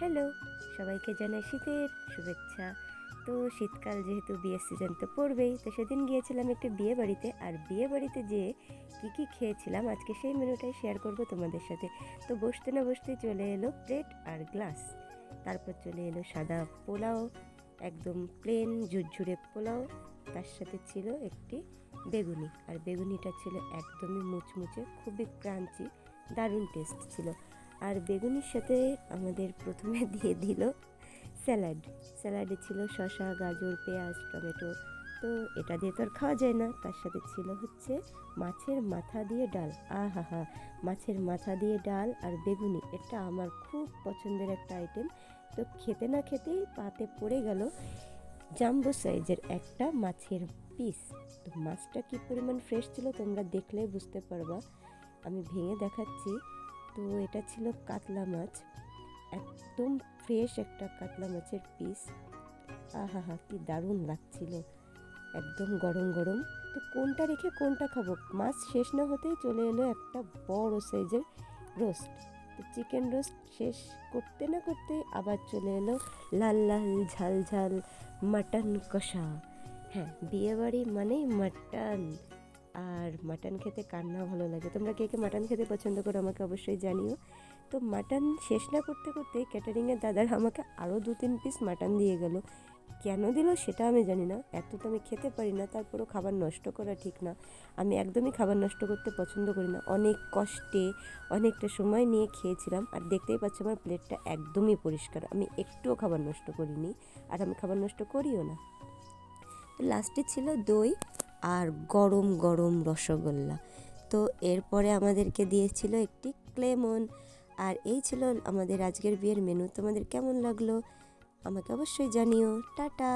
Hello, সবাইকে জানাই শীতের শুভেচ্ছা। তো শীতকাল যেহেতু বিয়ের সিজন তো পড়বেই, তো সেদিন গিয়েছিলাম একটি বিয়ে বাড়িতে। আর বিয়ে বাড়িতে যেয়ে কী খেয়েছিলাম আজকে সেই মেনুটাই শেয়ার করব তোমাদের সাথে। তো বসতে না বসতেই চলে এলো প্লেট আর গ্লাস, তারপর চলে এলো সাদা পোলাও, একদম প্লেন ঝুরঝুরে পোলাও। তার সাথে ছিল একটি বেগুনি, আর বেগুনিটা ছিল একদমই মুচমুচে, খুবই ক্রাঞ্চি, দারুণ টেস্ট ছিল। আর বেগুনির সাথে আমাদের প্রথমে দিয়ে দিল স্যালাড। স্যালাডে ছিল শসা, গাজর, পেঁয়াজ, টমেটো। তো এটা দিয়ে তো আর খাওয়া যায় না, তার সাথে ছিল হচ্ছে মাছের মাথা দিয়ে ডাল। আহা হা, মাছের মাথা দিয়ে ডাল আর বেগুনি, এটা আমার খুব পছন্দের একটা আইটেম। তো খেতে না খেতেই পাতে পড়ে গেল জাম্বো সাইজের একটা মাছের পিস। তো মাছটা কি পরিমাণ ফ্রেশ ছিল তোমরা দেখলেই বুঝতে পারবা, আমি ভেঙে দেখাচ্ছি। তো এটা ছিল কাতলা মাছ, একদম ফ্রেশ একটা কাতলা মাছের পিস। আহা হা, কি দারুণ লাগছিল, একদম গরম গরম। তো কোনটা রেখে কোনটা খাবো, মাছ শেষ না হতেই চলে এলো একটা বড় সাইজের রোস্ট। তো চিকেন রোস্ট শেষ করতে না করতে আবার চলে এলো লাল লাল ঝাল ঝাল মাটন কষা। হ্যাঁ, বিয়েবাড়ি মানেই মাটন, আর মাটন খেতে কার না ভালো লাগে। তোমরা কে কে মাটন খেতে পছন্দ করো আমাকে অবশ্যই জানিও। তো মাটন শেষ না করতে করতে ক্যাটারিংয়ের দাদার আমাকে আরও 2-3 পিস মাটন দিয়ে গেল। কেন দিল সেটা আমি জানি না, এত তো আমি খেতে পারি না, তারপরেও খাবার নষ্ট করা ঠিক না। আমি একদমই খাবার নষ্ট করতে পছন্দ করি না। অনেক কষ্টে অনেকটা সময় নিয়ে খেয়েছিলাম, আর দেখতেই পাচ্ছ আমার প্লেটটা একদমই পরিষ্কার, আমি একটুও খাবার নষ্ট করিনি, আর আমি খাবার নষ্ট করিও না। তো লাস্টে ছিল দই আর গরম গরম রসগোল্লা। তো এরপরে আমাদেরকে দিয়েছিল একটি ক্লেমন। আর এই ছিল আমাদের আজকের বিয়ের মেনু। তোমাদের কেমন লাগলো আমাকে অবশ্যই জানিও। টাটা।